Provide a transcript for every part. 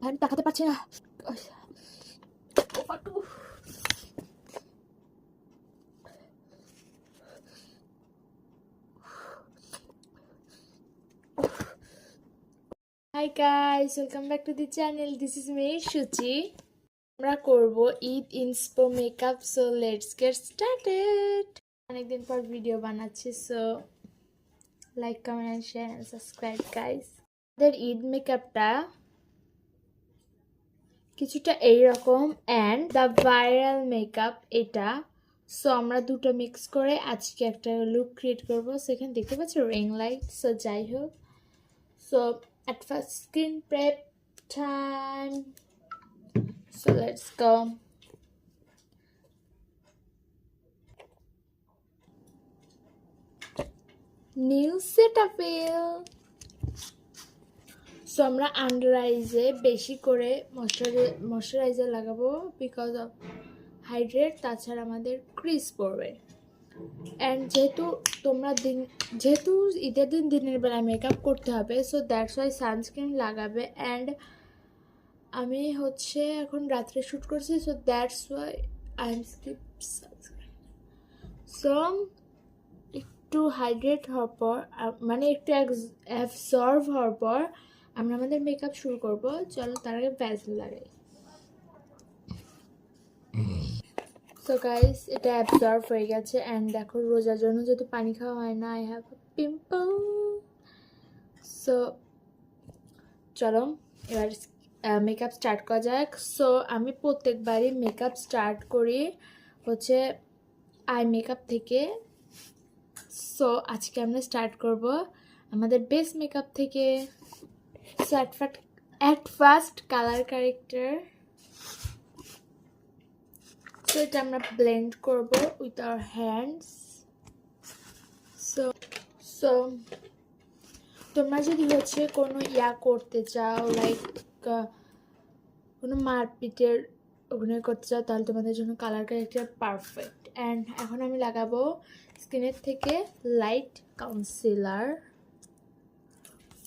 আমি তাকাতে পারছি না। Hi guys, welcome back to the channel. This is me, Shuchi. আমরা করব Eid inspo makeup, so let's get started. অনেকদিন পর ভিডিও বানাচ্ছি, so like, comment and share and subscribe guys. আমাদের ঈদ মেকআপটা কিছুটা এইরকম, অ্যান্ড দ্য ভাইরাল মেকআপ এটা। সো আমরা দুটো মিক্স করে আজকে একটা লুক ক্রিয়েট করবো। সেখানে দেখতে পাচ্ছি রিং লাইট। সো যাই হোক, so at first skin prep time, so let's go. New Cetaphil. So আমরা আন্ডার আইজে বেশি করে ময়শ্চারাইজার লাগাবো বিকজ অফ হাইড্রেট, তাছাড়া আমাদের ক্রিজ পড়বে। অ্যান্ড যেহেতু ঈদের দিনের বেলা মেকআপ করতে হবে, সো দ্যাটস ওয়াই সানস্ক্রিন লাগাবে। অ্যান্ড আমি হচ্ছে এখন রাত্রে শ্যুট করছি, so that's why I am skip sunscreen. So একটু হাইড্রেট হওয়ার পর, মানে একটু অ্যাবজর্ব হওয়ার পর আমরা আমাদের মেকআপ শুরু করব। চলো তার আগে ভ্যাসলিন লাগাই। সো গাইস, এটা অ্যাবজর্ব হয়ে গেছে। অ্যান্ড দেখো, রোজার জন্য যেহেতু পানি খাওয়া হয় না, আই হ্যাভ পিম্পল। সো চলো এবার মেকআপ স্টার্ট করা যাক। সো আমি প্রত্যেকবারই মেকআপ স্টার্ট করি হচ্ছে আই মেকআপ থেকে। সো আজকে আমরা স্টার্ট করব আমাদের বেস মেকআপ থেকে। So at first colour corrector. So এটা আমরা ব্লেন্ড করব উইথ আওয়ার হ্যান্ডস। সো তোমরা যদি হচ্ছে কোনো করতে চাও, লাইক কোনো মারপিটের অভিনয় করতে চাও, তাহলে তোমাদের জন্য কালার কারেক্টার পারফেক্ট। অ্যান্ড এখন আমি লাগাবো স্কিনের থেকে light concealer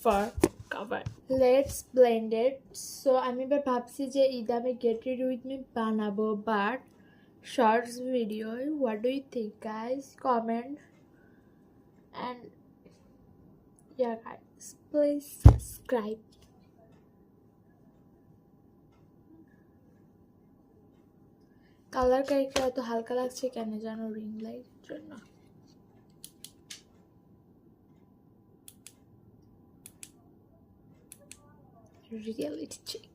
for cover. Let's blend it. So আমি এবার ভাবছি যে ঈদে আমি গেট রেডি উইথ মি বানাবো, but shorts video. What do you think guys? Comment. And yeah guys, please subscribe. Colour corrector এত হালকা লাগছে কেন জানো? রিং লাইটের জন্য। Reality check.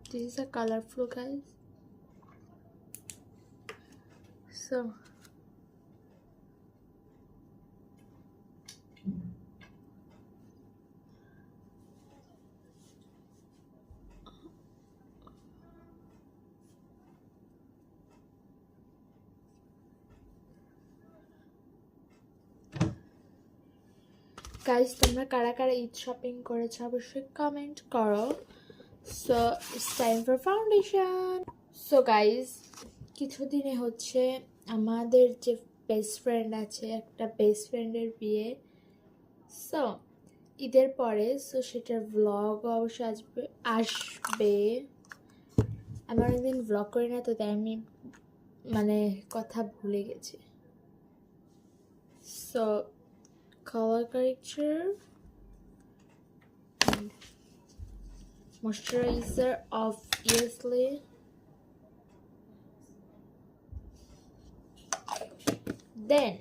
This is a colorful guys. So guys, তোমরা কারা কারা ঈদ শপিং করেছো অবশ্যই কমেন্ট করো। So it's time for foundation. So guys, কিছুদিনে হচ্ছে আমাদের যে বেস্ট ফ্রেন্ড আছে, একটা বেস্ট ফ্রেন্ডের বিয়ে। সো ঈদের পরে, সো সেটার ভ্লগ অবশ্যই আসবে। আমি অনেকদিন ভ্লগ করি না, তো তাই আমি মানে কথা ভুলে গেছি। So color corrector and moisturizer obviously, then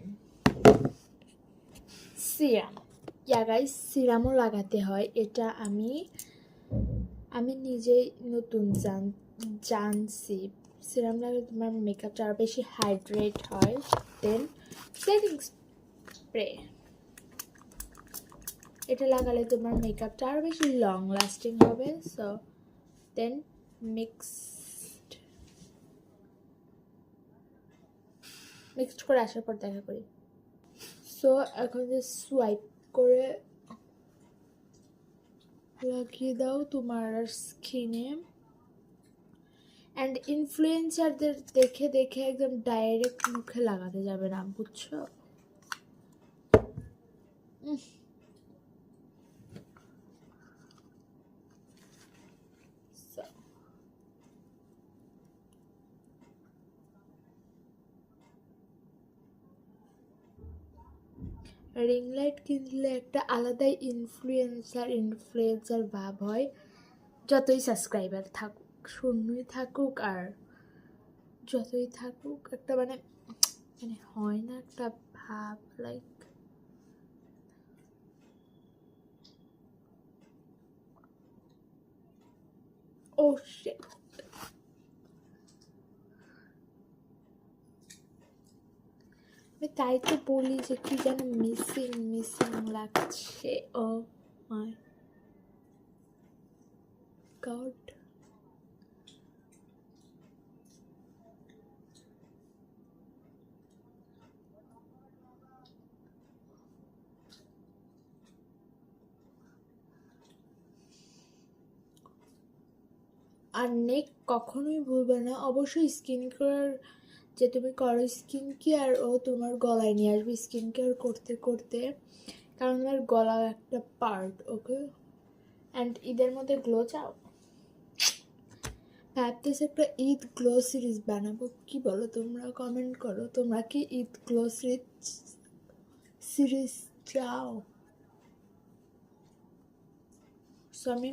serum. Yeah guys, সিরামও লাগাতে হয়। এটা আমি নিজেই নতুন জানছি। সিরাম লাগালে তোমার মেকআপটা আরও বেশি হাইড্রেট হয়। দেন সেটিং স্প্রে, এটা লাগালে তোমার মেকআপটা আরও বেশি লং লাস্টিং হবে। সো দেন মিক্সড করে আসার পর দেখা করি। সো এখন যে সোয়াইপ করে লাগিয়ে দাও তোমার স্কিনে। অ্যান্ড ইনফ্লুয়েন্সারদের দেখে দেখে একদম ডাইরেক্ট মুখে লাগাতে যাবে না, বুঝছো? রিং লাইট কিনলে একটা আলাদাই ইনফ্লুয়েন্সার ভাব হয়, যতই সাবস্ক্রাইবার থাকুক, শূন্যই থাকুক আর যতই থাকুক, একটা মানে মানে হয় না একটা ভাব, লাইক ও শিট। আমি তাই তো বলি যে কি যেন মিসিং মিসিং লাগছে। ও মাই গড। আর নেক কখনোই ভুলবে না, অবশ্যই স্কিন কেয়ার যে তুমি করো স্কিন কেয়ার ও তোমার গলায় নিয়ে আসবে স্কিন কেয়ার করতে করতে, কারণ তোমার গলা একটা পার্ট, ওকে। অ্যান্ড ঈদের মধ্যে গ্লো চাও, ভাবতেছি একটা ঈদ গ্লো সিরিজ বানাবো, কি বলো তোমরা? কমেন্ট করো, তোমরা কি ঈদ গ্লো সিরিজ চাও? সো আমি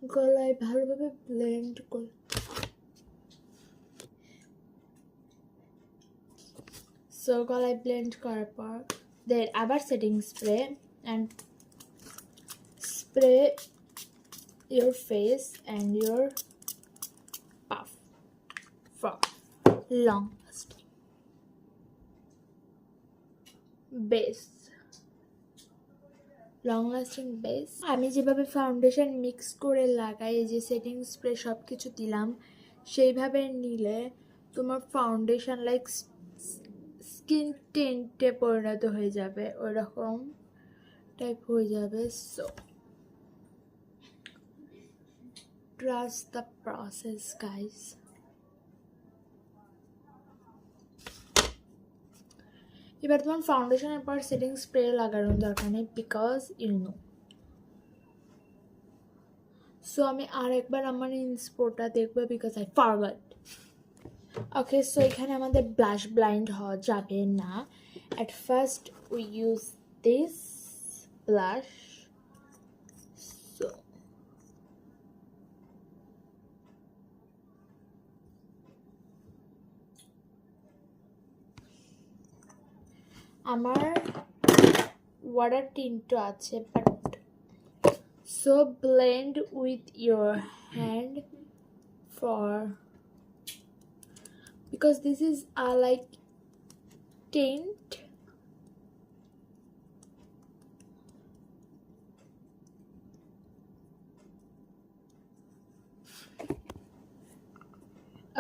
গলায় ভালোভাবে ব্লেন্ড করি। সো গলায় ব্লেন্ড করার পর দেন আবার setting spray and spray your face and your puff for long lasting base, long lasting base. আমি যেভাবে ফাউন্ডেশন মিক্স করে লাগাই, এই যে সেটিং স্প্রে সব কিছু দিলাম, সেইভাবে নিলে তোমার ফাউন্ডেশন লাইক স্কিন টিন্টে পরিণত হয়ে যাবে, ওইরকম টাইপ হয়ে যাবে। So trust the process guys. এবার তোমার ফাউন্ডেশনের পর সেটিং স্প্রে লাগানোর দরকার নেই, বিকজ ইউ নো। সো আমি আর একবার আমার ইন্সপোটা দেখবো, because I forgot. Okay, so এখানে আমাদের ব্লাশ ব্লাইন্ড হওয়া যাবে না। At first we use this blush. So আমার ওয়াটার টিন্টও আছে, but so blend with your hand for, because this is a like tint.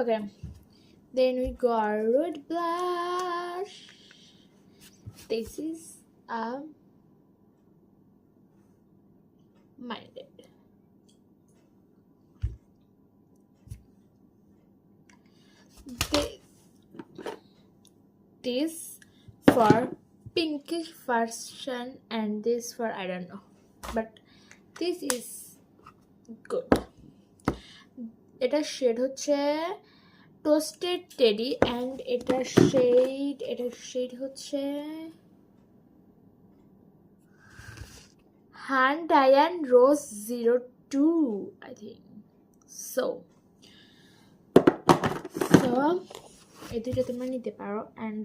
Okay, then we go our red blush. This is minded. This for pinkish version and this for I don't know, but this is good. এটা shade হচ্ছে toasted teddy and এটার shade হচ্ছে hand ডায়ান rose 02 I think. So এই দুটো তোমরা নিতে পারো। And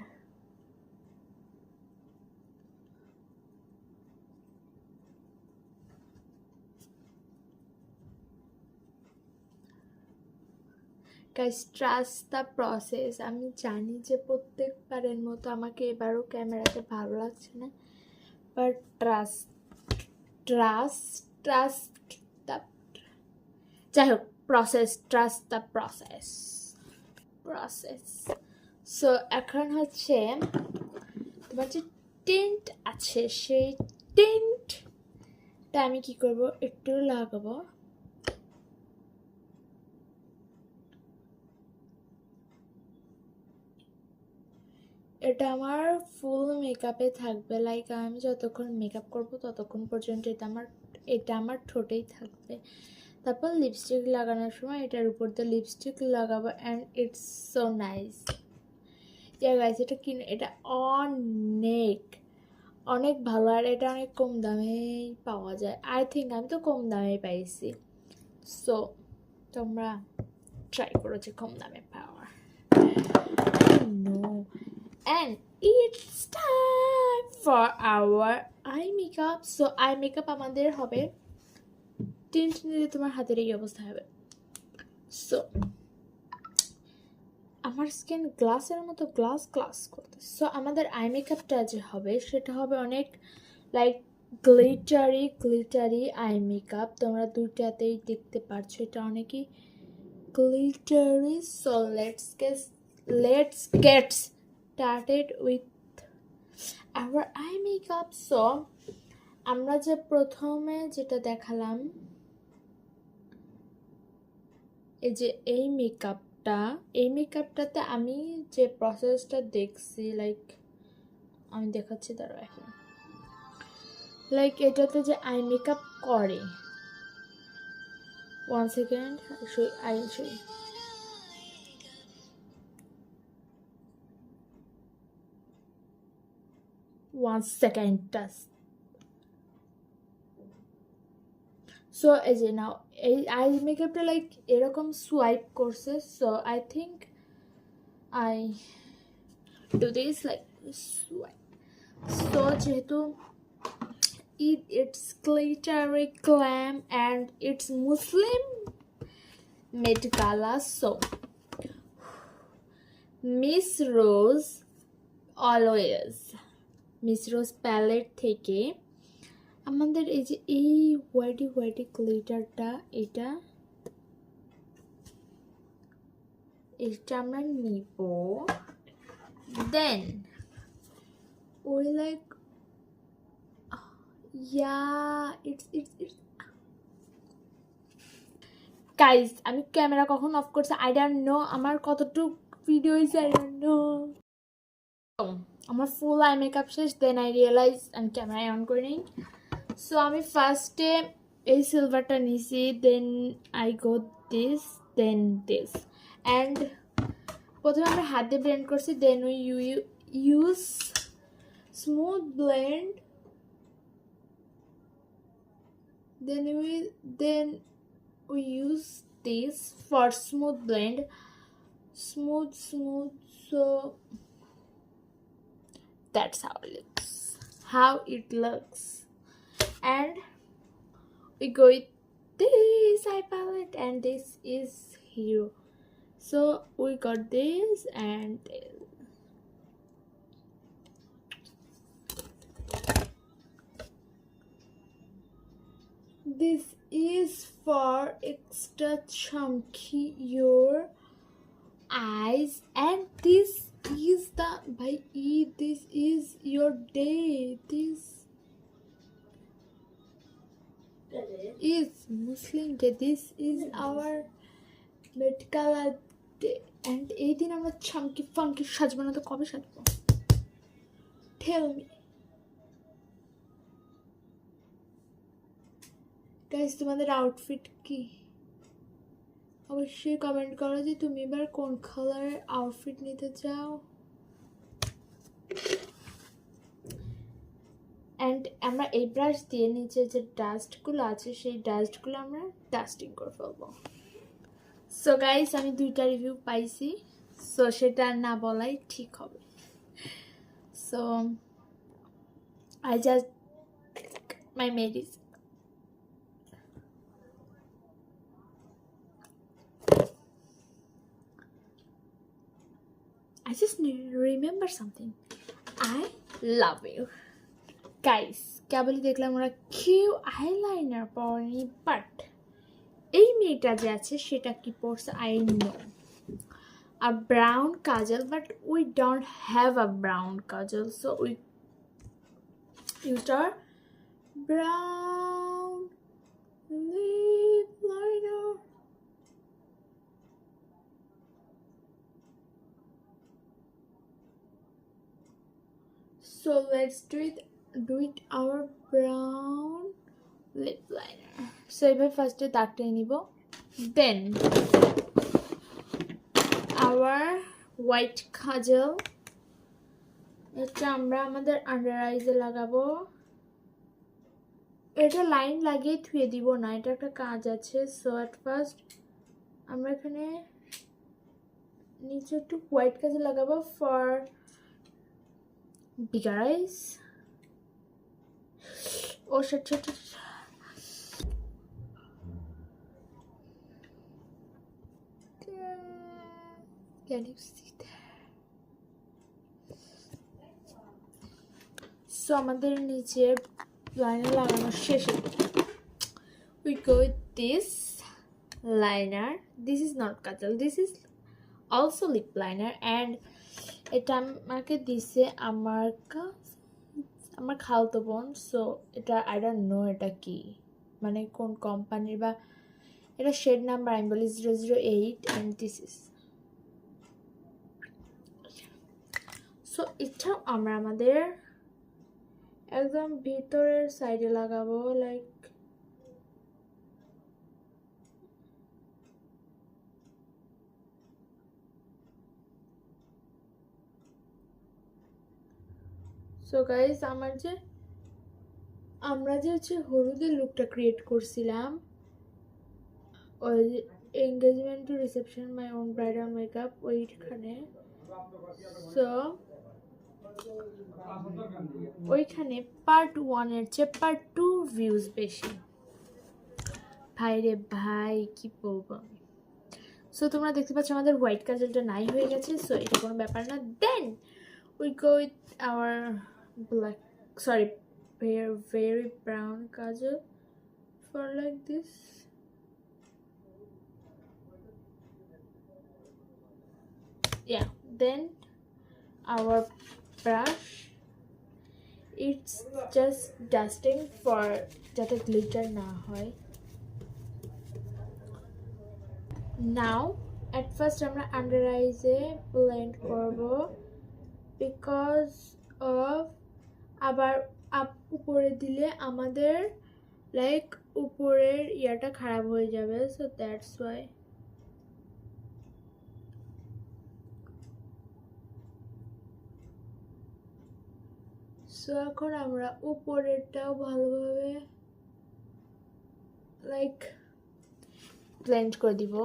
guys trust the process. আমি জানি যে প্রত্যেকবারের মতো আমাকে এবারও ক্যামেরাতে ভালো লাগছে না, বাট ট্রাস্ট দ্য, যাই হোক, ট্রাস্ট দ্য প্রসেস। সো এখন হচ্ছে তোমার যে টিন্ট আছে সেই টিন্টটা আমি কি করব, একটু লাগাবো। এটা আমার ফুল মেকআপে থাকবে, লাইক আমি যতক্ষণ মেকআপ করব ততক্ষণ পর্যন্ত এটা আমার ঠোঁটেই থাকবে। তারপর লিপস্টিক লাগানোর সময় এটার উপর দিয়ে লিপস্টিক লাগাবো and it's so nice. Guys এটা এটা অনেক ভালো, আর এটা অনেক কম দামে পাওয়া যায়। আই থিঙ্ক আমি তো কম দামে পাইছি, সো তোমরা ট্রাই করো যে কম দামে পাওয়ার। No and it's time for our eye makeup. So eye makeup আমাদের হবে টিন্ট নিলে তোমার হাতের এই অবস্থা হবে। সো আমার স্কিন গ্লাসের মতো গ্লাস করতে। সো আমাদের আই মেকআপটা যে হবে সেটা হবে অনেক লাইক গ্লিটারি আই মেকআপ। তোমরা দুইটাতেই দেখতে পাচ্ছ এটা অনেকই glittery. So let's get started with our eye makeup. So আমরা যে প্রথমে যেটা দেখালাম, এই যে এই মেকআপটাতে আমি যে প্রসেসটা দেখছি, লাইক আমি দেখাচ্ছি তারা এখন, লাইক এটাতে যে আই মেকআপ করে, 1 second I show. 1 second just. So এই যে নাও এই আই মেকআপটা লাইক এরকম সোয়াইপ করছে। So I think I do this like swipe. So যেহেতু it's glittery glam and it's Muslim Met Gala, so Miss Rose always Miss Rose palette থেকে আমাদের এই যে এই হোয়াইটি গ্লিটারটা, এটা আমরা নিব। দেন ওই লাইক it's guys, আমি ক্যামেরা কখন অফ করছি আই ডোন্ট নো, আমার কতটুকু ভিডিও হয়েছে আই ডোন্ট নো। আমার ফুল আই মেকআপ শেষ, দেন আই রিয়েলাইজ আমি ক্যামেরা অন করে নিই। সো আমি ফার্স্টে এই সিলভারটা নিছি, then I go this, then this, and প্রথমে আমরা হাত দিয়ে ব্লেন্ড করছি, then we use smooth blend, then we use this for smooth blend, smooth. So that's how it looks, and we go with this eye palette, and this is Hero. So we got this, and this is for extra chunky your eyes, and this is this is your day. This is Muslim Day. This is our Met Gala day, and এই দিন আমরা chunky funky সাজবো না তো কবে সাজবো? Tell me. Guys, তোমাদের outfit কি? অবশ্যই comment করো যে তুমি এবার কোন কালারের আউটফিট নিতে চাও। অ্যান্ড আমরা এই ব্রাশ দিয়ে নিচে যে ডাস্টগুলো আছে সেই ডাস্টগুলো আমরা ডাস্টিং করে ফেলবো। সো গাইস, আমি 2টা রিভিউ পাইছি, সো সেটা না বলাই ঠিক হবে। So I just my medicine. I just remember something. I love you. Guys, কেবলই দেখলাম ওরা কিউ আইলাইনার পরেনি, বাট এই মেয়েটা যে আছে সেটা কি পরছে I know. A brown kajal, but we don't have a brown kajal, so we used our brown lip liner. So let's do it our brown lip liner. So এবার ফার্স্টে দাগটা নিব, then our white kajal, এটা আমরা আমাদের under আইজে লাগাবো। এটা line লাগিয়ে ধুয়ে দিব না, এটা একটা কাজ আছে। সো অ্যাট ফার্স্ট আমরা এখানে নিচে একটু হোয়াইট কাজে লাগাবো for bigger eyes. Oh shit shit shit. Can you see that? So আমাদের নিচে লাইনার লাগানো শেষ। We go with this liner. This is not kajal. This is also lip liner and এটা আমাকে দিছে আমার খালতো বোন। সো এটা আই ডোন্ট নো এটা কি, মানে কোন কোম্পানির, বা এটা শেড নাম্বার আমি বলি 008 and this is. সো এটাও আমরা আমাদের একদম ভিতরের সাইডে লাগাবো, লাইক সো গাইস আমরা যে হচ্ছে হলুদের লুকটা ক্রিয়েট করছিলাম ওই engagement to reception my own bridal makeup ওইখানে। সো ওইখানে পার্ট 1 এর চেয়ে পার্ট 2 ভিউজ বেশি। ভাই রে ভাই কি বলবো আমি। সো তোমরা দেখতে পাচ্ছ আমাদের হোয়াইট কাজলটা নাই হয়ে গেছে। সো এটা কোনো ব্যাপার না। Then we go with our black, sorry, very brown kajal for like this. Yeah, then our brush, it's just dusting for jate glitter na hoy. Now at first amra under eyes e blend korbo because of আবার উপরে দিলে আমাদের like উপরের ইয়াটা খারাপ হয়ে যাবে। So that's why. So এখন আমরা উপরেরটাও ভালোভাবে লাইক ব্লেন্ড করে দিব।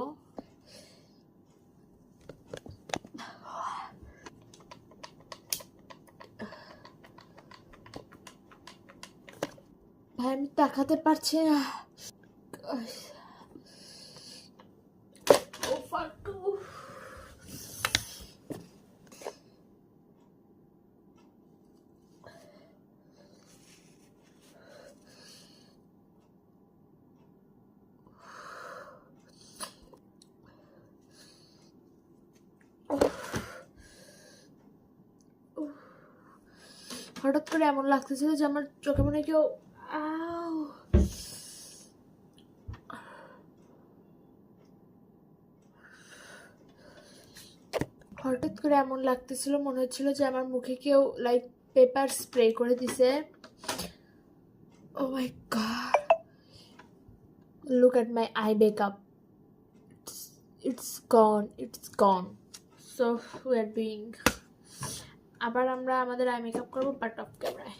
ভাই আমি তাকাতে পারছি না। হঠাৎ করে এমন লাগতেছিল যে আমার চোখে মনে কেউ হঠাৎ করে এমন লাগতেছিল মনে হচ্ছিল যে আমার মুখে কেউ লাইক পেপার স্প্রে করে দিছে। Oh my god, look at my eye makeup, it's gone. So we are doing, আবার আমরা আমাদের আই মেকআপ করবো বাট অফ ক্যামেরায়।